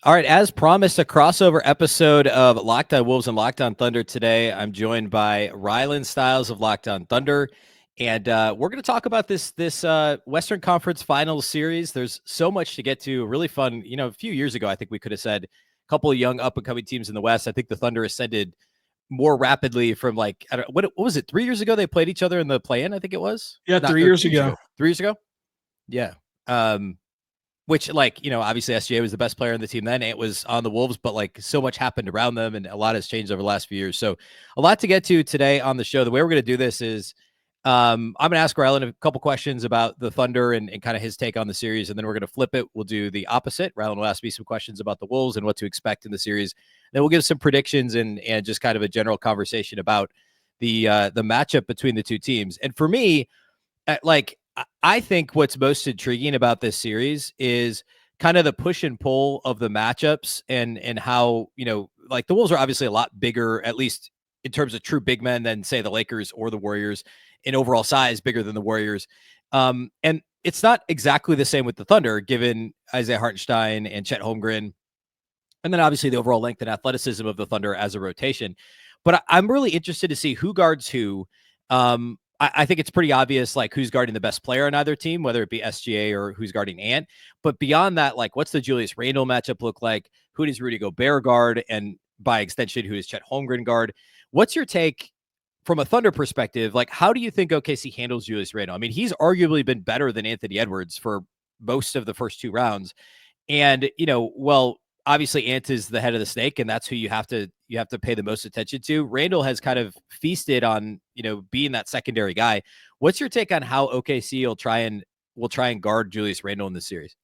All right, as promised, a crossover episode of Locked On Wolves and Locked On Thunder today. I'm joined by Rylan Stiles of Locked On Thunder, and we're going to talk about this Western Conference Finals series. There's so much to get to. Really fun. You know, a few years ago, I think we could have said a couple of young up and coming teams in the West. I think the Thunder ascended more rapidly from like I don't what was it 3 years ago they played each other in the play-in. I think it was Yeah, not 3 years 2 years ago. ago. 3 years ago, yeah. Which, like, you know, obviously SGA was the best player on the team then. It was on the Wolves, but like so much happened around them and a lot has changed over the last few years. So a lot to get to today on the show. The way we're going to do this is I'm going to ask Rylan a couple questions about the Thunder and kind of his take on the series. And then we're going to flip it. We'll do the opposite. Rylan will ask me some questions about the Wolves and what to expect in the series. Then we'll give some predictions and just kind of a general conversation about the matchup between the two teams. And for me, I think what's most intriguing about this series is kind of the push and pull of the matchups and how, you know, like the Wolves are obviously a lot bigger, at least in terms of true big men, than say the Lakers or the Warriors in overall size, bigger than the Warriors. And it's not exactly the same with the Thunder, given Isaiah Hartenstein and Chet Holmgren, and then obviously the overall length and athleticism of the Thunder as a rotation. But I'm really interested to see who guards who. I think it's pretty obvious, like, who's guarding the best player on either team, whether it be SGA or who's guarding Ant. But beyond that, like, what's the Julius Randle matchup look like? Who does Rudy Gobert guard? And by extension, who does Chet Holmgren guard? What's your take from a Thunder perspective? Like, how do you think OKC handles Julius Randle? I mean, he's arguably been better than Anthony Edwards for most of the first two rounds. And, you know, well, obviously Ant is the head of the snake, and that's who you have to pay the most attention to. Randle has kind of feasted on, you know, being that secondary guy. What's your take on how OKC will try and guard Julius Randle in this series?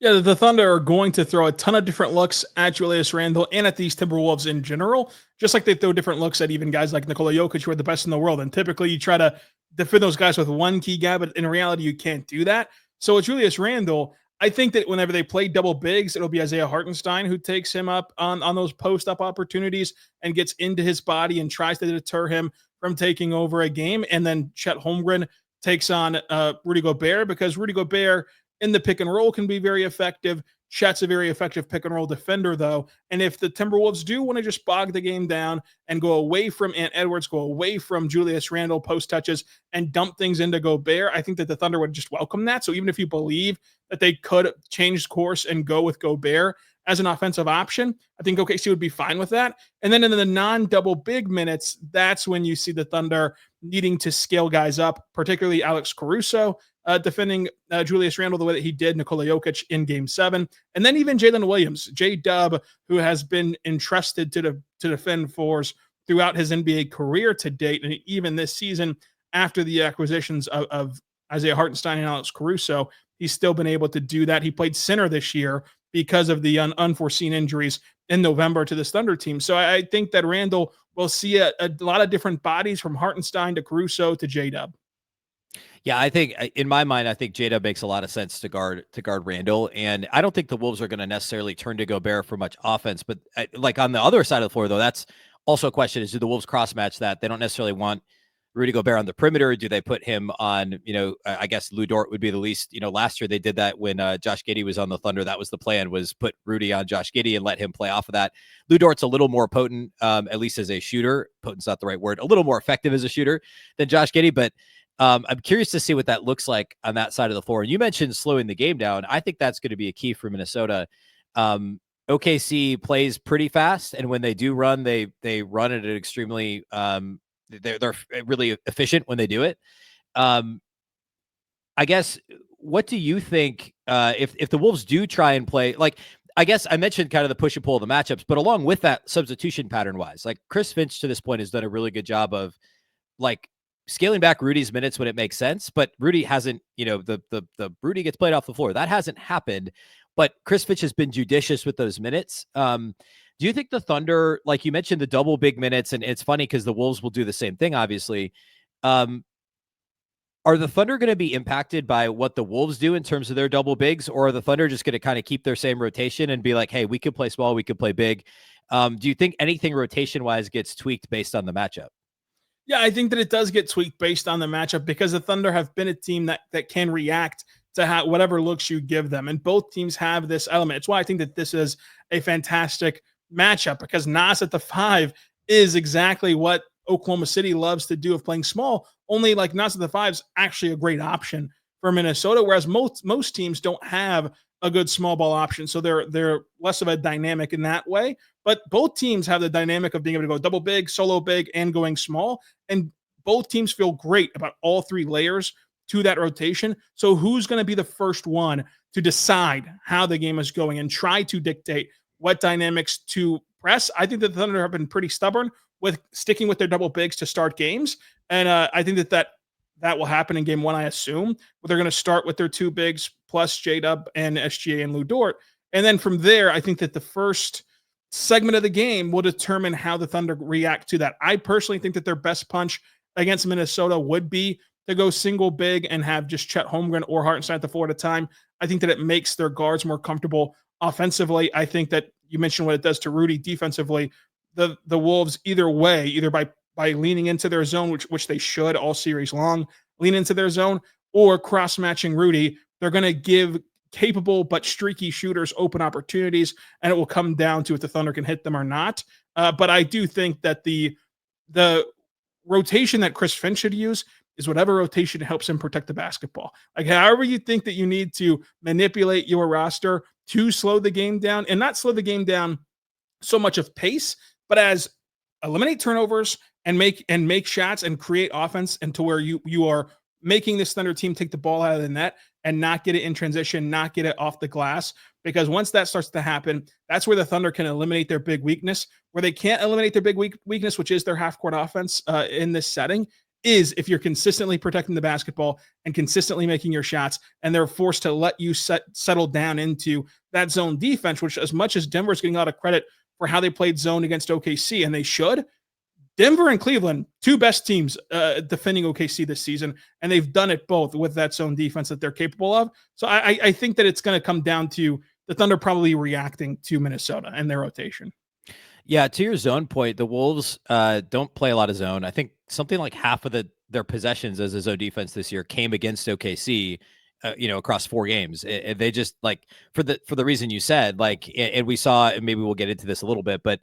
Yeah, the Thunder are going to throw a ton of different looks at Julius Randle and at these Timberwolves in general, just like they throw different looks at even guys like Nikola Jokic, who are the best in the world. And typically you try to defend those guys with one key guy, but in reality, you can't do that. So with Julius Randle, I think that whenever they play double bigs, it'll be Isaiah Hartenstein who takes him up on those post-up opportunities and gets into his body and tries to deter him from taking over a game. And then Chet Holmgren takes on Rudy Gobert, because Rudy Gobert in the pick and roll can be very effective. Chet's a very effective pick and roll defender, though. And if the Timberwolves do want to just bog the game down and go away from Ant Edwards, go away from Julius Randle post touches and dump things into Gobert, I think that the Thunder would just welcome that. So even if you believe that they could change course and go with Gobert as an offensive option, I think OKC would be fine with that. And then in the non-double big minutes, that's when you see the Thunder needing to scale guys up, particularly Alex Caruso, defending Julius Randle the way that he did Nikola Jokic in Game 7. And then even Jalen Williams, J-Dub, who has been entrusted to defend fours throughout his NBA career to date, and even this season after the acquisitions of Isaiah Hartenstein and Alex Caruso, he's still been able to do that. He played center this year because of the unforeseen injuries in November to this Thunder team. So I think that Randle will see a lot of different bodies, from Hartenstein to Caruso to J-Dub. Yeah, I think in my mind, I think J-Dub makes a lot of sense to guard Randle, and I don't think the Wolves are going to necessarily turn to Gobert for much offense. But like on the other side of the floor, though, that's also a question: is do the Wolves cross match that? They don't necessarily want Rudy Gobert on the perimeter. Do they put him on? You know, I guess Lou Dort would be the least. You know, last year they did that when Josh Giddey was on the Thunder. That was the plan: was put Rudy on Josh Giddey and let him play off of that. Lou Dort's a little more potent, at least as a shooter. Potent's not the right word. A little more effective as a shooter than Josh Giddey, but. I'm curious to see what that looks like on that side of the floor. And you mentioned slowing the game down. I think that's going to be a key for Minnesota. OKC plays pretty fast, and when they do run, they run at an extremely they're really efficient when they do it. I guess, what do you think if the Wolves do try and play, like, I guess I mentioned kind of the push and pull of the matchups, but along with that, substitution pattern wise, like Chris Finch to this point has done a really good job of like scaling back Rudy's minutes when it makes sense, but Rudy hasn't, you know, the Rudy gets played off the floor. That hasn't happened, but Chris Finch has been judicious with those minutes. Do you think the Thunder, like you mentioned, the double big minutes, and it's funny because the Wolves will do the same thing, obviously. Are the Thunder going to be impacted by what the Wolves do in terms of their double bigs, or are the Thunder just going to kind of keep their same rotation and be like, hey, we could play small, we could play big? Do you think anything rotation-wise gets tweaked based on the matchup? Yeah, I think that it does get tweaked based on the matchup, because the Thunder have been a team that can react to whatever looks you give them. And both teams have this element. It's why I think that this is a fantastic matchup, because Nas at the 5 is exactly what Oklahoma City loves to do of playing small. Only like Nas at the 5 is actually a great option for Minnesota, whereas most teams don't have a good small ball option. So they're less of a dynamic in that way. But both teams have the dynamic of being able to go double big, solo big, and going small. And both teams feel great about all 3 layers to that rotation. So who's going to be the first one to decide how the game is going and try to dictate what dynamics to press? I think that the Thunder have been pretty stubborn with sticking with their double bigs to start games. And I think that will happen in game 1, I assume. But they're going to start with their 2 bigs plus J-Dub and SGA and Lou Dort. And then from there, I think that the first segment of the game will determine how the Thunder react to that. I personally think that their best punch against Minnesota would be to go single big and have just Chet Holmgren or Hartenstein at the 4 at a time. I think that it makes their guards more comfortable offensively. I think that you mentioned what it does to Rudy defensively. The Wolves, either way, either by leaning into their zone, which they should all series long, lean into their zone, or cross-matching Rudy, they're going to give capable but streaky shooters open opportunities, and it will come down to if the Thunder can hit them or not. But I do think that the rotation that Chris Finch should use is whatever rotation helps him protect the basketball. Like however you think that you need to manipulate your roster to slow the game down, and not slow the game down so much of pace, but as eliminate turnovers and make shots and create offense, and to where you are making this Thunder team take the ball out of the net and not get it in transition, not get it off the glass. Because once that starts to happen, that's where the Thunder can eliminate their big weakness. Where they can't eliminate their big weakness, which is their half-court offense in this setting, is if you're consistently protecting the basketball and consistently making your shots, and they're forced to let you settle down into that zone defense, which, as much as Denver's getting a lot of credit for how they played zone against OKC, and they should, Denver and Cleveland, 2 best teams defending OKC this season, and they've done it both with that zone defense that they're capable of. So I think that it's going to come down to the Thunder probably reacting to Minnesota and their rotation. Yeah, to your zone point, the Wolves don't play a lot of zone. I think something like half of their possessions as a zone defense this year came against OKC, across 4 games. And they just, like, for the reason you said, like, and we saw, and maybe we'll get into this a little bit, but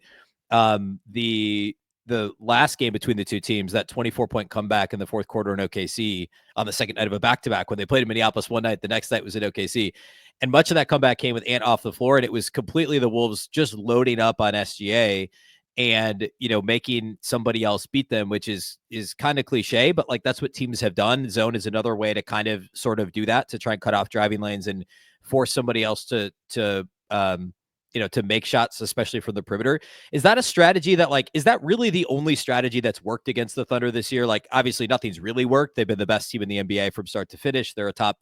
the last game between the 2 teams, that 24-point comeback in the 4th quarter in OKC on the second night of a back-to-back, when they played in Minneapolis one night, the next night was in OKC. And much of that comeback came with Ant off the floor, and it was completely the Wolves just loading up on SGA and, making somebody else beat them, which is kind of cliche, but like that's what teams have done. Zone is another way to kind of sort of do that, to try and cut off driving lanes and force somebody else to make shots, especially from the perimeter. Is that a strategy that, is that really the only strategy that's worked against the Thunder this year? Like, obviously nothing's really worked. They've been the best team in the NBA from start to finish. They're a top,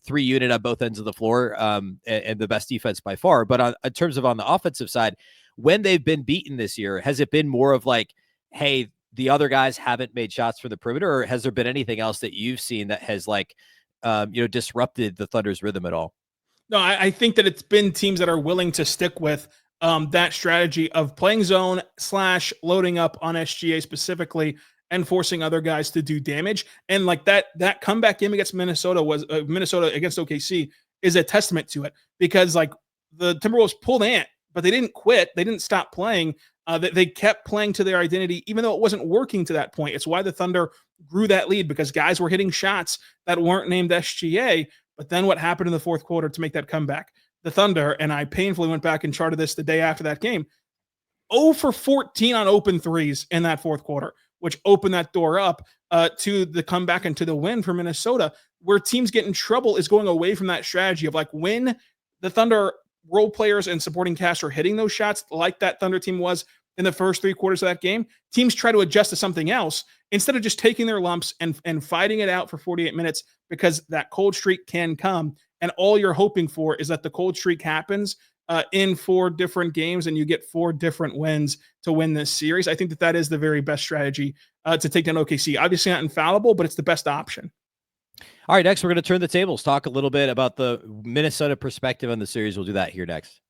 3 unit on both ends of the floor, and the best defense by far. But in terms of on the offensive side, when they've been beaten this year, has it been more of like, hey, the other guys haven't made shots from the perimeter, or has there been anything else that you've seen that has disrupted the Thunder's rhythm at all? No, I think that it's been teams that are willing to stick with that strategy of playing zone / loading up on SGA specifically and forcing other guys to do damage. And like that comeback game against Minnesota was Minnesota against OKC is a testament to it, because like the Timberwolves pulled Ant, but they didn't quit. They didn't stop playing. They kept playing to their identity, even though it wasn't working to that point. It's why the Thunder grew that lead, because guys were hitting shots that weren't named SGA. But then what happened in the 4th quarter to make that comeback? The Thunder, and I painfully went back and charted this the day after that game, 0 for 14 on open threes in that 4th quarter, which opened that door up to the comeback and to the win for Minnesota. Where teams get in trouble is going away from that strategy of like, when the Thunder role players and supporting cast are hitting those shots like that Thunder team was in the first 3 quarters of that game, teams try to adjust to something else instead of just taking their lumps and fighting it out for 48 minutes, because that cold streak can come. And all you're hoping for is that the cold streak happens in 4 different games and you get 4 different wins to win this series. I think that is the very best strategy to take down OKC. Obviously not infallible, but it's the best option. All right, next we're going to turn the tables, talk a little bit about the Minnesota perspective on the series. We'll do that here next.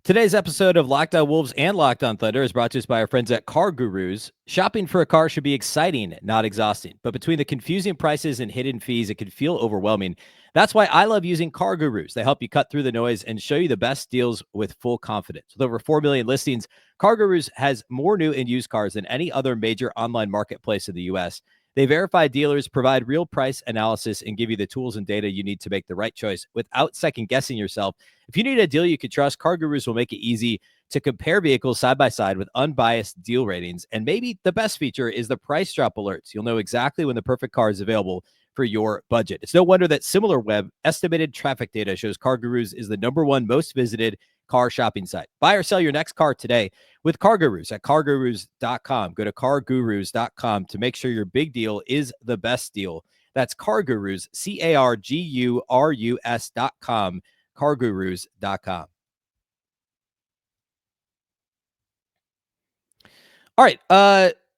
Today's episode of Locked On Wolves and Locked On Thunder is brought to us by our friends at Car Gurus. Shopping for a car should be exciting, not exhausting. But between the confusing prices and hidden fees, it can feel overwhelming. That's why I love using Car Gurus. They help you cut through the noise and show you the best deals with full confidence. With over 4 million listings, Car Gurus has more new and used cars than any other major online marketplace in the U.S. They verify dealers, provide real price analysis, and give you the tools and data you need to make the right choice without second-guessing yourself. If you need a deal you can trust, Car Gurus will make it easy to compare vehicles side by side with unbiased deal ratings. And maybe the best feature is the price drop alerts. You'll know exactly when the perfect car is available for your budget. It's no wonder that SimilarWeb estimated traffic data shows Car Gurus is the #1 most visited car shopping site. Buy or sell your next car today with Car Gurus at cargurus.com. Go to cargurus.com to make sure your big deal is the best deal. That's Car Gurus, CARGURUS.com, cargurus.com. All right,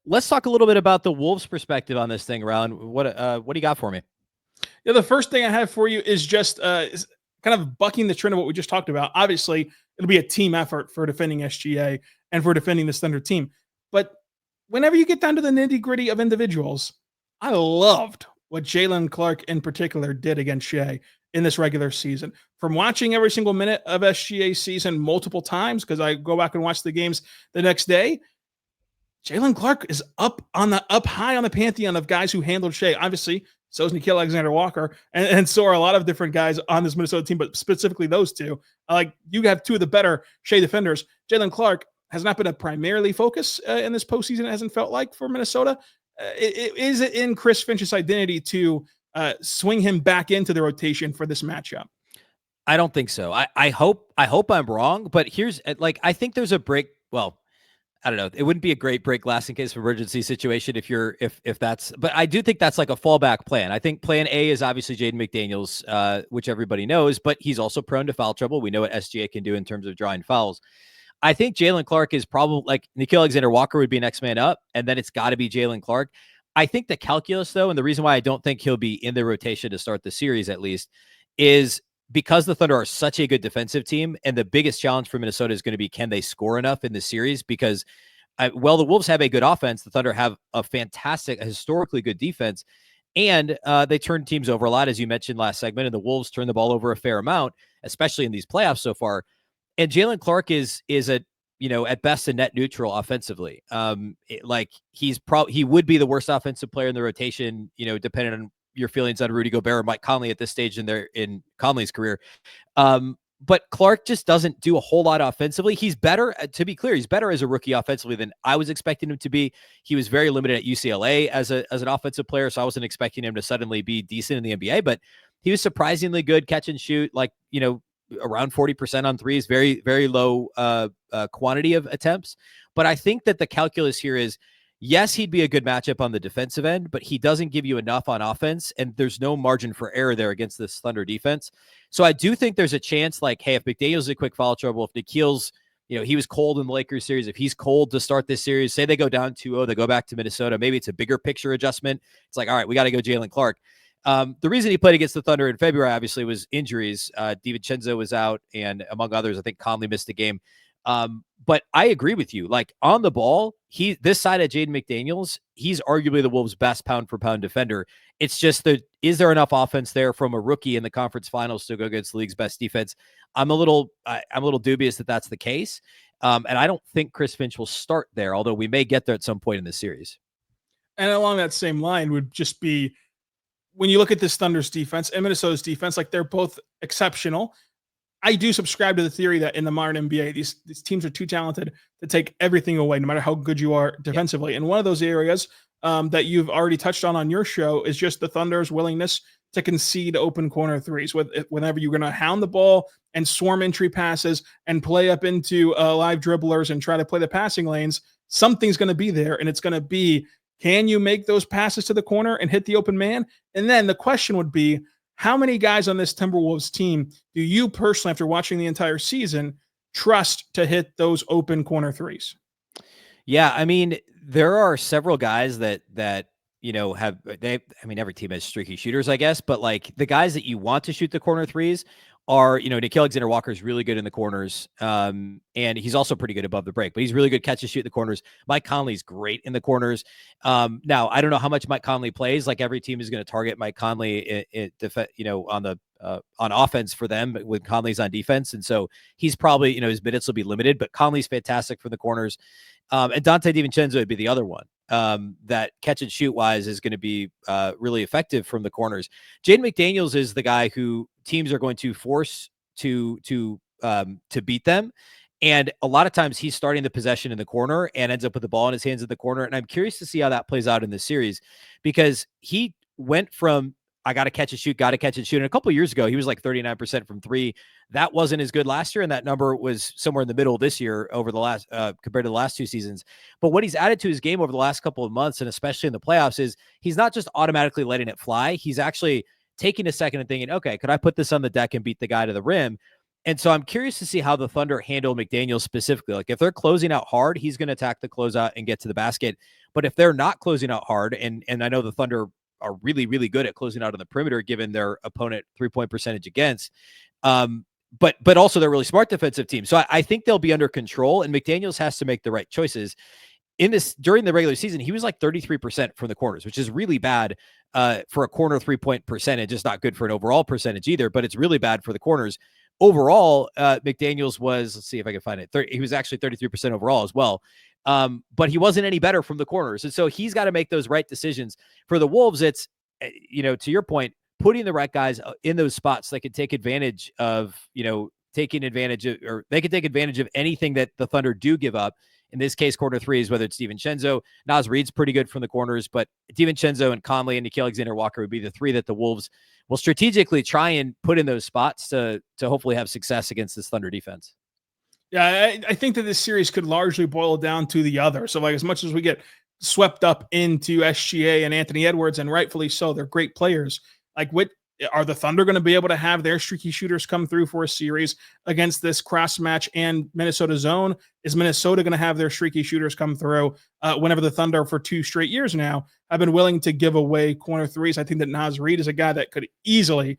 let's talk a little bit about the Wolves' perspective on this thing, Rylan. What do you got for me? Yeah, the first thing I have for you is just is kind of bucking the trend of what we just talked about. Obviously, it'll be a team effort for defending SGA and for defending this Thunder team. But whenever you get down to the nitty-gritty of individuals, I loved what Jaylen Clark in particular did against Shai in this regular season. From watching every single minute of SGA's season multiple times, because I go back and watch the games the next day, Jaylen Clark is up high on the pantheon of guys who handled Shai. Obviously, so is Gilgeous-Alexander Walker, and so are a lot of different guys on this Minnesota team, but specifically those two. Like, you have two of the better Shai defenders. Jaylen Clark has not been a primarily focus in this postseason. It hasn't felt like for Minnesota. Is it in Chris Finch's identity to swing him back into the rotation for this matchup? I don't think so. I hope I'm wrong, but here's I think there's a break. Well, I don't know. It wouldn't be a great break glass in case of emergency situation if that's, but I do think that's like a fallback plan. I think plan A is obviously Jaden McDaniels, which everybody knows, but he's also prone to foul trouble. We know what SGA can do in terms of drawing fouls. I think Jaylen Clark is probably like Gilgeous-Alexander Walker would be next man up, and then it's got to be Jaylen Clark. I think the calculus, though, and the reason why I don't think he'll be in the rotation to start the series at least, is because the Thunder are such a good defensive team, and the biggest challenge for Minnesota is going to be, can they score enough in the series? Because while the Wolves have a good offense, the Thunder have a historically good defense, and they turn teams over a lot, as you mentioned last segment, and the Wolves turn the ball over a fair amount, especially in these playoffs so far. And Jaylen Clark is a, at best a net neutral offensively. He would be the worst offensive player in the rotation, depending on your feelings on Rudy Gobert or Mike Conley at this stage in Conley's career. But Clark just doesn't do a whole lot offensively. He's better, to be clear, he's better as a rookie offensively than I was expecting him to be. He was very limited at UCLA as an offensive player, so I wasn't expecting him to suddenly be decent in the NBA, but he was surprisingly good catch and shoot, around 40% on threes, very, very low quantity of attempts. But I think that the calculus here is, yes, he'd be a good matchup on the defensive end, but he doesn't give you enough on offense, and there's no margin for error there against this Thunder defense. So I do think there's a chance, hey, if McDaniels is a quick foul trouble, if Nikhil's, he was cold in the Lakers series, if he's cold to start this series, say they go down 2-0, they go back to Minnesota, maybe it's a bigger picture adjustment. It's like, all right, we got to go Jaylen Clark. The reason he played against the Thunder in February, obviously, was injuries. DiVincenzo was out, and among others, I think Conley missed a game. But I agree with you. On the ball, this side of Jaden McDaniels, he's arguably the Wolves' best pound for pound defender. It's just is there enough offense there from a rookie in the conference finals to go against the league's best defense? I'm a little dubious that that's the case. And I don't think Chris Finch will start there, although we may get there at some point in the series. And along that same line would just be, when you look at this Thunder's defense and Minnesota's defense, they're both exceptional. I do subscribe to the theory that in the modern NBA, these teams are too talented to take everything away, no matter how good you are defensively. And one of those areas that you've already touched on your show is just the Thunder's willingness to concede open corner threes. Whenever you're going to hound the ball and swarm entry passes and play up into live dribblers and try to play the passing lanes, something's going to be there, and it's going to be, can you make those passes to the corner and hit the open man? And then the question would be, how many guys on this Timberwolves team do you personally, after watching the entire season, trust to hit those open corner threes? Yeah, I mean, there are several guys that every team has streaky shooters, I guess, but the guys that you want to shoot the corner threes are, Nikhil Alexander-Walker is really good in the corners. And he's also pretty good above the break, but he's really good catch and shoot in the corners. Mike Conley's great in the corners. Now I don't know how much Mike Conley plays. Like every team is going to target Mike Conley, on offense for them when Conley's on defense. And so he's probably, his minutes will be limited, but Conley's fantastic for the corners. And Dante DiVincenzo would be the other one that catch and shoot wise is going to be really effective from the corners. Jaden McDaniels is the guy who teams are going to force to beat them. And a lot of times he's starting the possession in the corner and ends up with the ball in his hands in the corner. And I'm curious to see how that plays out in this series, because he went from, I got to catch and shoot. And a couple of years ago, he was like 39% from three. That wasn't as good last year. And that number was somewhere in the middle this year over the last, compared to the last 2 seasons. But what he's added to his game over the last couple of months, and especially in the playoffs, is he's not just automatically letting it fly. He's actually taking a second and thinking, okay, could I put this on the deck and beat the guy to the rim? And so I'm curious to see how the Thunder handle McDaniels specifically. Like if they're closing out hard, he's going to attack the closeout and get to the basket. But if they're not closing out hard, and I know the Thunder are really, really good at closing out on the perimeter, given their opponent 3-point percentage against. But also they're really smart defensive team. So I think they'll be under control, and McDaniels has to make the right choices. During the regular season, he was like 33% from the corners, which is really bad for a corner 3-point percentage. It's not good for an overall percentage either, but it's really bad for the corners. Overall, McDaniels was, let's see if I can find it. He was actually 33% overall as well. But he wasn't any better from the corners. And so he's got to make those right decisions. For the Wolves, it's, to your point, putting the right guys in those spots that can take advantage of, they can take advantage of anything that the Thunder do give up. In this case, corner threes, whether it's DiVincenzo, Naz Reid's pretty good from the corners, but DiVincenzo and Conley and Nikhil Alexander-Walker would be the 3 that the Wolves will strategically try and put in those spots to hopefully have success against this Thunder defense. Yeah, I think that this series could largely boil down to the other. So, like, as much as we get swept up into SGA and Anthony Edwards, and rightfully so, they're great players. Like, what are the Thunder going to be able to have their streaky shooters come through for a series against this cross match and Minnesota zone? Is Minnesota going to have their streaky shooters come through whenever the Thunder for 2 straight years now have been willing to give away corner threes? I think that Naz Reid is a guy that could easily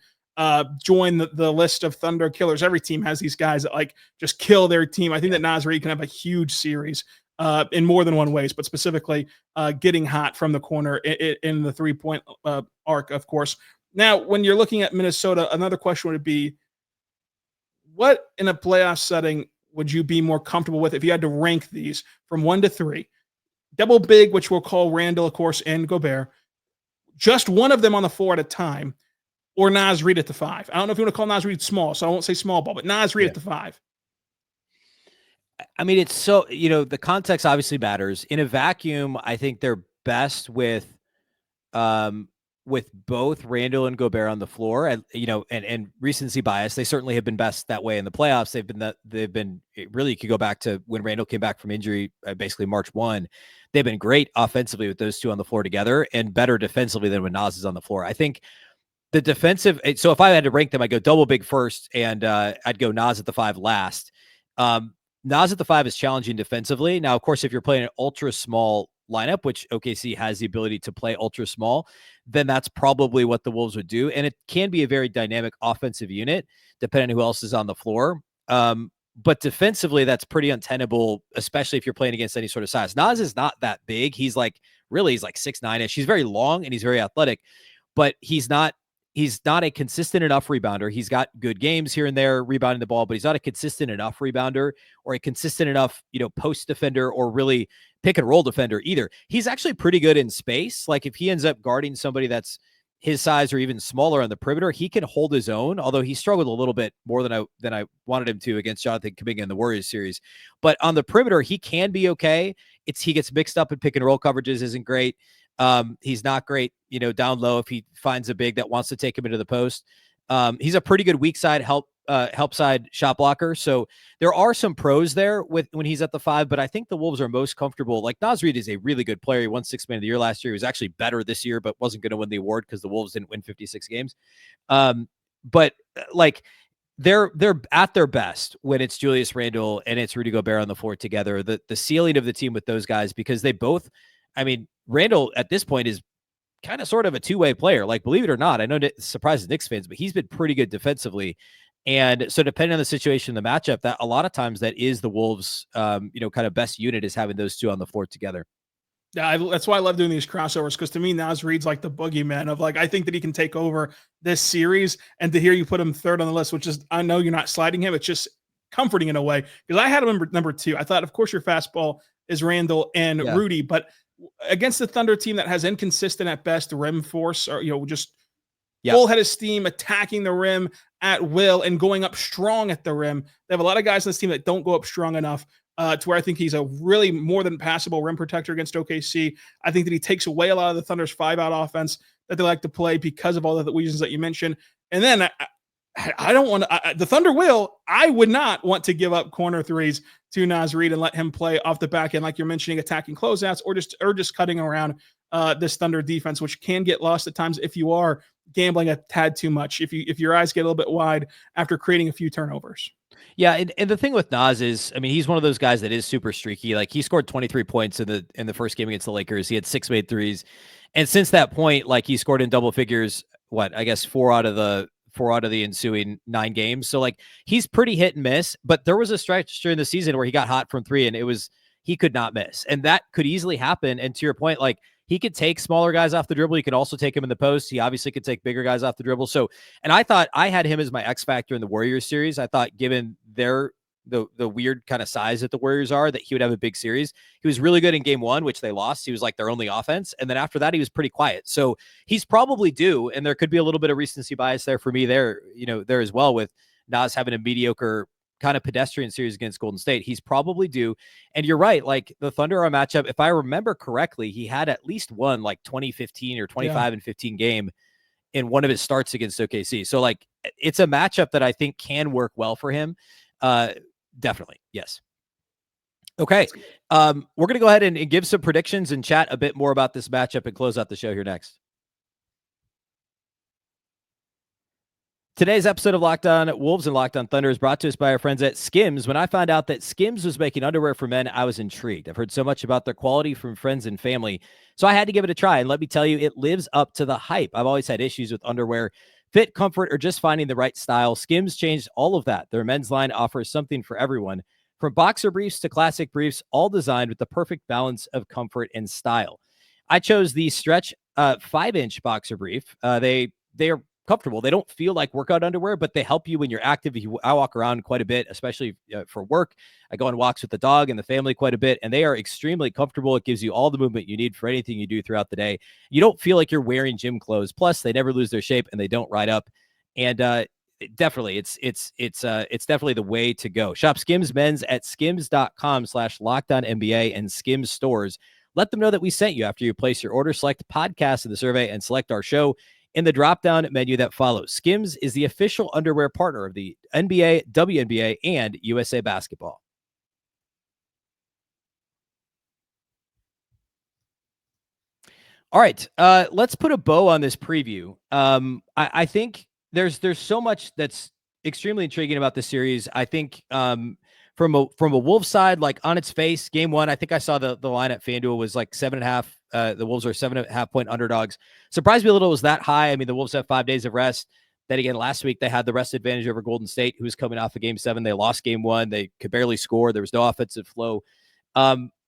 join the list of Thunder killers. Every team has these guys that like just kill their team. I think that Naz Reid can have a huge series in more than one ways, but specifically getting hot from the corner in the 3-point arc, of course. Now, when you're looking at Minnesota, another question would be, what in a playoff setting would you be more comfortable with if you had to rank these from 1 to 3? Double big, which we'll call Randle, of course, and Gobert. Just one of them on the floor at a time, or Naz Reid at the 5. I don't know if you want to call Naz Reid small, so I won't say small ball, but Naz Reid at the 5. I mean, it's so, the context obviously matters. In a vacuum, I think they're best with both Randle and Gobert on the floor, and recency bias. They certainly have been best that way in the playoffs. You could go back to when Randle came back from injury, basically March 1. They've been great offensively with those two on the floor together, and better defensively than when Naz is on the floor. I think the defensive. So if I had to rank them, I'd go double big first, and I'd go Naz at the 5 last. Naz at the 5 is challenging defensively. Now, of course, if you're playing an ultra small lineup, which OKC has the ability to play ultra small, then that's probably what the Wolves would do. And it can be a very dynamic offensive unit, depending on who else is on the floor. But defensively, that's pretty untenable, especially if you're playing against any sort of size. Naz is not that big. He's like 6'9"ish. He's very long and he's very athletic, but he's not a consistent enough rebounder. He's got good games here and there rebounding the ball, but he's not a consistent enough rebounder or a consistent enough, post defender or really pick and roll defender either. He's actually pretty good in space. Like if he ends up guarding somebody that's his size or even smaller on the perimeter, he can hold his own, although he struggled a little bit more than I wanted him to against Jonathan Kuminga in the Warriors series. But on the perimeter, he can be okay. He gets mixed up in pick and roll coverages, isn't great. He's not great, down low if he finds a big that wants to take him into the post. He's a pretty good weak side help side shot blocker. So there are some pros there when he's at the 5, but I think the Wolves are most comfortable. Like Naz Reid is a really good player. He won 6th man of the year last year. He was actually better this year, but wasn't going to win the award because the Wolves didn't win 56 games. But like they're at their best when it's Julius Randle and it's Rudy Gobert on the floor together. The ceiling of the team with those guys, because they both, Randle at this point is kind of sort of a two-way player. Like, believe it or not, I know it surprises Knicks fans, but he's been pretty good defensively. And so depending on the situation, the matchup, that a lot of times that is the Wolves, kind of best unit is having those two on the floor together. Yeah, that's why I love doing these crossovers, because to me, Naz Reid's like the boogeyman of like, I think that he can take over this series. And to hear you put him third on the list, which is, I know you're not sliding him, it's just comforting in a way, because I had him number 2. I thought, of course, your fastball is Randle and Rudy, but against the Thunder team that has inconsistent at best rim force, or, just full head of steam, attacking the rim at will and going up strong at the rim. They have a lot of guys on this team that don't go up strong enough. To where I think he's a really more than passable rim protector against OKC. I think that he takes away a lot of the Thunder's 5-out offense that they like to play because of all of the reasons that you mentioned. And then I don't want to, the Thunder I would not want to give up corner threes to Naz Reid and let him play off the back end, like you're mentioning, attacking closeouts or just cutting around this Thunder defense, which can get lost at times if you are gambling a tad too much, if your eyes get a little bit wide after creating a few turnovers. Yeah, and the thing with Naz is, I mean, he's one of those guys that is super streaky. Like, he scored 23 points in the first game against the Lakers. He had 6 made threes, and since that point, like, he scored in double figures. I guess 4 out of the ensuing 9 games. So like, he's pretty hit and miss. But there was a stretch during the season where he got hot from 3, and he could not miss, and that could easily happen. And to your point, like, he could take smaller guys off the dribble. He could also take him in the post. He obviously could take bigger guys off the dribble. So, and I thought I had him as my X factor in the Warriors series. I thought, given the weird kind of size that the Warriors are, that he would have a big series. He was really good in game 1, which they lost. He was like their only offense. And then after that, he was pretty quiet. So he's probably due. And there could be a little bit of recency bias there for me there as well, with Naz having a mediocre kind of pedestrian series against Golden State. He's probably due. And you're right. Like, the Thunder are a matchup, if I remember correctly, he had at least one like 2015 or 25 and 15 game in one of his starts against OKC. So like, it's a matchup that I think can work well for him. Definitely. Yes. Okay. We're going to go ahead and give some predictions and chat a bit more about this matchup and close out the show here next. Today's episode of Locked On Wolves and Locked On Thunder is brought to us by our friends at Skims. When I found out that Skims was making underwear for men, I was intrigued. I've heard so much about their quality from friends and family, so I had to give it a try. And let me tell you, it lives up to the hype. I've always had issues with underwear, fit, comfort, or just finding the right style. Skims changed all of that. Their men's line offers something for everyone, from boxer briefs to classic briefs, all designed with the perfect balance of comfort and style. I chose the Stretch 5-inch boxer brief. They are comfortable. They don't feel like workout underwear, but they help you when you're active. I walk around quite a bit, especially for work. I go on walks with the dog and the family quite a bit, and they are extremely comfortable. It gives you all the movement you need for anything you do throughout the day. You don't feel like you're wearing gym clothes. Plus, they never lose their shape and they don't ride up. And definitely, it's definitely the way to go. Shop Skims Men's at skims.com/LockedOnNBA and Skims stores. Let them know that we sent you after you place your order. Select podcast in the survey and select our show in the drop-down menu that follows. Skims is the official underwear partner of the NBA, WNBA, and USA Basketball. All right, let's put a bow on this preview. I think there's so much that's extremely intriguing about this series. I think from a Wolves side, like, on its face, game 1, I think I saw the line at FanDuel was like 7.5. The Wolves are 7.5 point underdogs. Surprised me a little it was that high. I mean, the Wolves have 5 days of rest. Then again, last week they had the rest advantage over Golden State, who was coming off of game 7. They lost game 1. They could barely score. There was no offensive flow.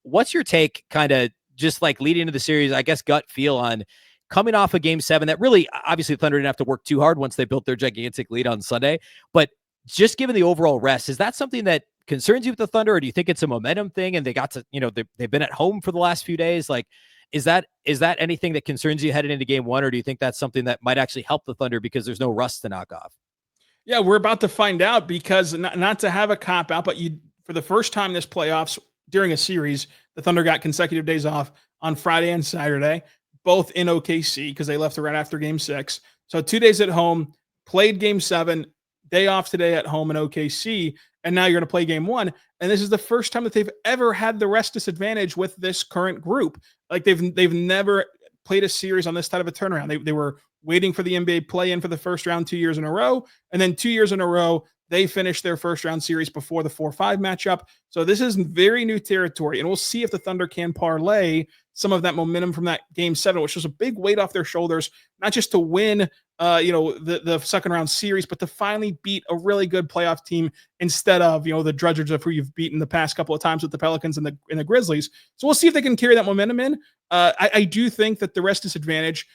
What's your take, kind of just like leading into the series, I guess, gut feel on coming off of game 7 that really, obviously, the Thunder didn't have to work too hard once they built their gigantic lead on Sunday. But just given the overall rest, is that something that concerns you with the Thunder, or do you think it's a momentum thing and they got to, they've been at home for the last few days? Like, is that anything that concerns you headed into game 1, or do you think that's something that might actually help the Thunder because there's no rust to knock off? Yeah, we're about to find out, because not to have a cop out, but for the first time this playoffs during a series, the Thunder got consecutive days off on Friday and Saturday, both in OKC, because they left right after game 6. So 2 days at home, played game 7, day off today at home in OKC, and now you're going to play game 1. And this is the first time that they've ever had the rest disadvantage with this current group. Like, they've never played a series on this type of a turnaround. They were waiting for the NBA play-in for the first round 2 years in a row, and then 2 years in a row, they finished their first round series before the 4-5 matchup. So this is very new territory, and we'll see if the Thunder can parlay some of that momentum from that game 7, which was a big weight off their shoulders, not just to win the second round series, but to finally beat a really good playoff team instead of, the drudgers of who you've beaten the past couple of times with the Pelicans and the Grizzlies. So we'll see if they can carry that momentum in. I do think that the rest disadvantage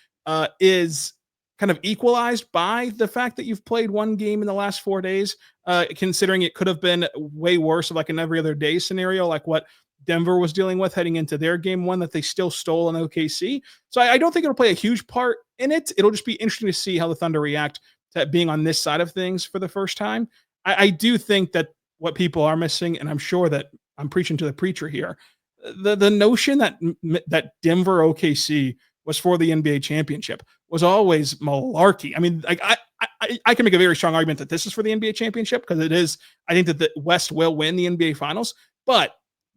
is kind of equalized by the fact that you've played one game in the last 4 days, considering it could have been way worse, like an every other day scenario, like what Denver was dealing with heading into their game 1 that they still stole in OKC. So I don't think it'll play a huge part in it. It'll just be interesting to see how the Thunder react to being on this side of things for the first time. I do think that what people are missing, and I'm sure that I'm preaching to the preacher here, the notion that Denver OKC was for the NBA championship was always malarkey. I mean, like I can make a very strong argument that this is for the NBA championship because it is. I think that the West will win the NBA finals, but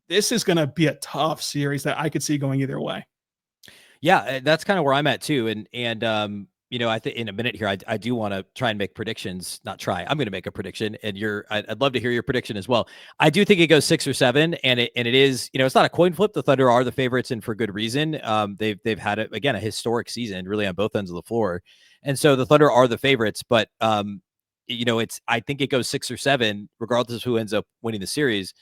this is going to be a tough series that I could see going either way. Yeah, that's kind of where I'm at too. And I think in a minute here, I do want to try and make predictions. Not try. I'm going to make a prediction, and I'd love to hear your prediction as well. I do think it goes 6 or 7, and it is. It's not a coin flip. The Thunder are the favorites, and for good reason. They've had a historic season, really on both ends of the floor, and so the Thunder are the favorites. But I think it goes 6 or 7, regardless of who ends up winning the series.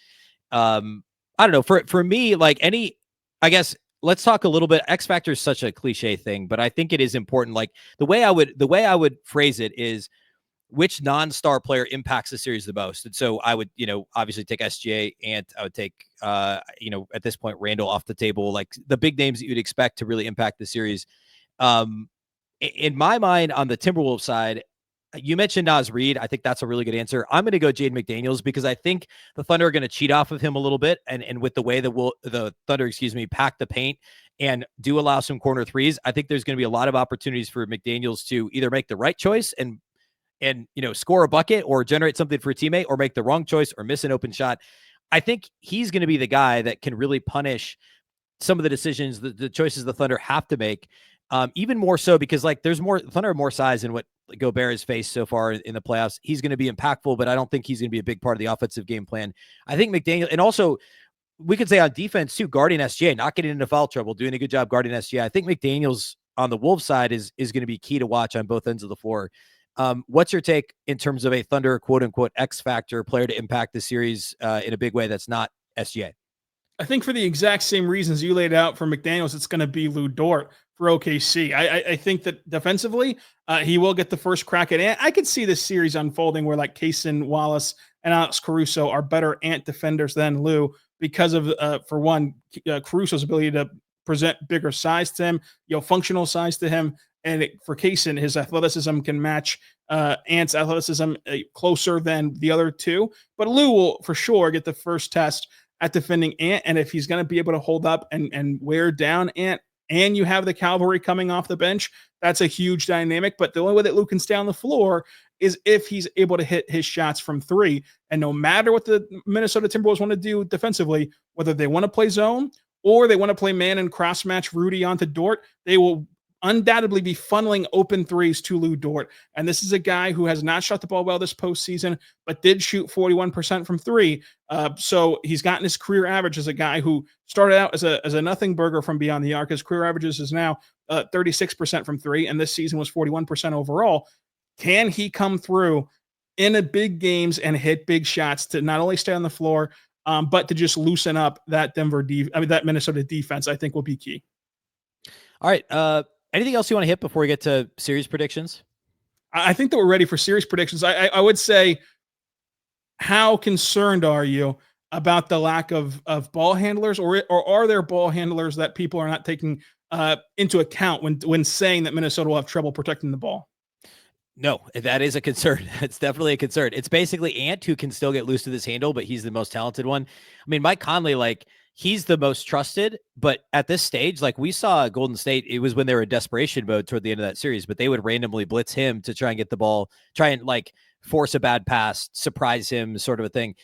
I don't know. For me, I guess let's talk a little bit. X factor is such a cliche thing, but I think it is important. Like the way I would phrase it is which non-star player impacts the series the most. And so I would, obviously take SGA, and I would take, at this point, Randle off the table, like the big names that you'd expect to really impact the series. In my mind, on the Timberwolves side, you mentioned Naz Reid. I think that's a really good answer. I'm going to go Jaden McDaniels because I think the Thunder are going to cheat off of him a little bit. And with the way that the Thunder, pack the paint and do allow some corner threes, I think there's going to be a lot of opportunities for McDaniels to either make the right choice and score a bucket or generate something for a teammate, or make the wrong choice or miss an open shot. I think he's going to be the guy that can really punish some of the decisions, the choices the Thunder have to make. Even more so because there's Thunder have more size than what Gobert has faced so far in the playoffs. He's going to be impactful, but I don't think he's going to be a big part of the offensive game plan. I think McDaniel, and also we could say on defense too, guarding SGA, not getting into foul trouble, doing a good job guarding SGA. I think McDaniels on the Wolves side is going to be key to watch on both ends of the floor. What's your take in terms of a Thunder quote unquote X factor player to impact the series in a big way that's not SGA? I think for the exact same reasons you laid out for McDaniels, it's going to be Lu Dort for OKC. I think that defensively, he will get the first crack at Ant. I could see this series unfolding where Kaysen Wallace and Alex Caruso are better Ant defenders than Lou because of, for one, Caruso's ability to present bigger size to him, functional size to him. And for Kaysen, his athleticism can match Ant's athleticism closer than the other two. But Lou will for sure get the first test at defending Ant. And if he's going to be able to hold up and wear down Ant, and you have the cavalry coming off the bench, that's a huge dynamic. But the only way that Luke can stay on the floor is if he's able to hit his shots from 3. And no matter what the Minnesota Timberwolves want to do defensively, whether they want to play zone or they want to play man and cross match Rudy onto Dort, they will undoubtedly be funneling open threes to Lu Dort. And this is a guy who has not shot the ball well this postseason, but did shoot 41% from 3. So he's gotten his career average as a guy who started out as a nothing burger from beyond the arc. His career averages is now 36% from 3, and this season was 41% overall. Can he come through in a big games and hit big shots to not only stay on the floor, but to just loosen up that that Minnesota defense? I think will be key. All right. Anything else you want to hit before we get to series predictions? I think that we're ready for series predictions. I would say, how concerned are you about the lack of ball handlers, or are there ball handlers that people are not taking into account when saying that Minnesota will have trouble protecting the ball? No, that is a concern. It's definitely a concern. It's basically Ant who can still get loose to this handle, but he's the most talented one. I mean, Mike Conley, he's the most trusted, but at this stage, we saw Golden State, it was when they were in desperation mode toward the end of that series, but they would randomly blitz him to try and get the ball, try and force a bad pass, surprise him, sort of a thing.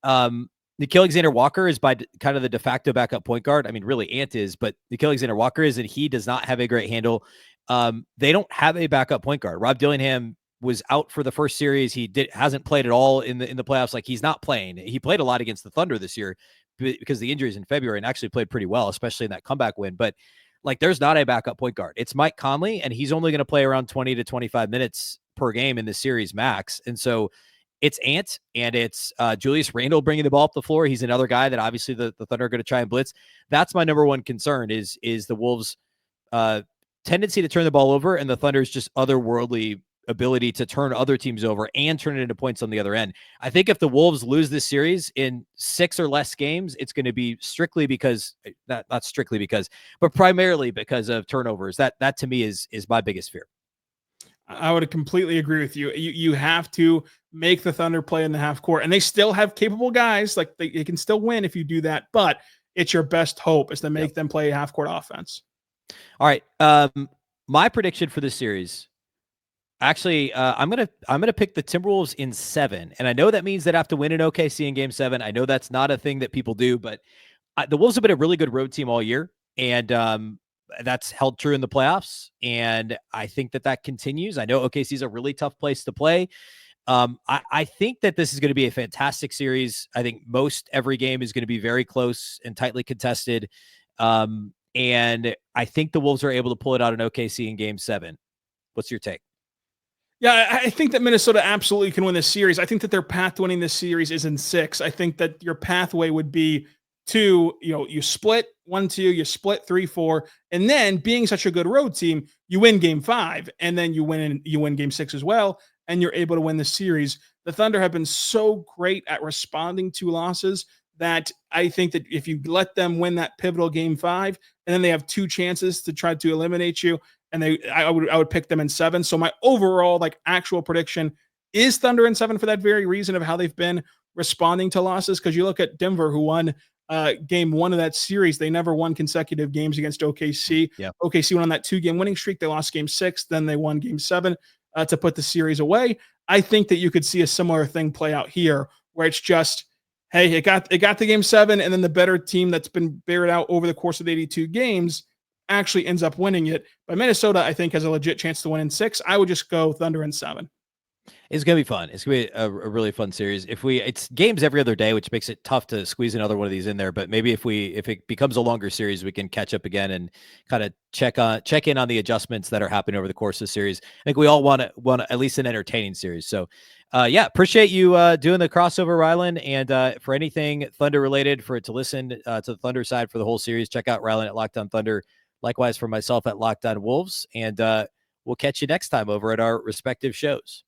Achilles-Alexander Walker is by kind of the de facto backup point guard. I mean, really Ant is, but Achilles-Alexander Walker is, and he does not have a great handle. They don't have a backup point guard. Rob Dillingham was out for the first series. He hasn't played at all in the playoffs. He's not playing. He played a lot against the Thunder this year, because the injuries in February and actually played pretty well, especially in that comeback win. But like, there's not a backup point guard. It's Mike Conley, and he's only going to play around 20 to 25 minutes per game in the series max. And so it's Ant and it's Julius Randle bringing the ball up the floor. He's another guy that obviously the Thunder are going to try and blitz. That's my number one concern is the Wolves' tendency to turn the ball over and the Thunder's just otherworldly ability to turn other teams over and turn it into points on the other end. I think if the Wolves lose this series in 6 or less games, it's going to be strictly because, not strictly because, but primarily because of turnovers. That to me is my biggest fear. I would completely agree with you. You have to make the Thunder play in the half court, and they still have capable guys. Like they can still win if you do that, but it's your best hope is to make them play half court offense. All right. My prediction for this series, actually, I'm gonna pick the Timberwolves in 7, and I know that means they'd have to win in OKC in Game 7. I know that's not a thing that people do, but the Wolves have been a really good road team all year, and that's held true in the playoffs, and I think that continues. I know OKC is a really tough place to play. I think that this is going to be a fantastic series. I think most every game is going to be very close and tightly contested. And I think the Wolves are able to pull it out in OKC in Game 7. What's your take? Yeah, I think that Minnesota absolutely can win this series. I think that their path to winning this series is in 6. I think that your pathway would be to, you split 1-2, you split 3-4, and then being such a good road team, you win Game 5, and then you win Game 6 as well, and you're able to win the series. The Thunder have been so great at responding to losses that I think that if you let them win that pivotal Game 5, and then they have 2 chances to try to eliminate you, and I would pick them in 7. So my overall actual prediction is Thunder in 7 for that very reason of how they've been responding to losses. Because you look at Denver, who won Game 1 of that series. They never won consecutive games against OKC. Yep. OKC went on that 2-game winning streak. They lost Game 6, then they won Game 7 to put the series away. I think that you could see a similar thing play out here, where it's just, hey, it got to Game 7, and then the better team that's been bared out over the course of 82 games actually ends up winning it. But Minnesota, I think, has a legit chance to win in 6. I would just go Thunder in 7. It's going to be fun. It's going to be a really fun series. It's games every other day, which makes it tough to squeeze another one of these in there. But maybe if it becomes a longer series, we can catch up again and kind of check in on the adjustments that are happening over the course of the series. I think we all want at least an entertaining series. So, appreciate you doing the crossover, Rylan. And for anything Thunder related, to listen to the Thunder side for the whole series, check out Rylan at Locked On Thunder. Likewise for myself at Locked On Wolves. And we'll catch you next time over at our respective shows.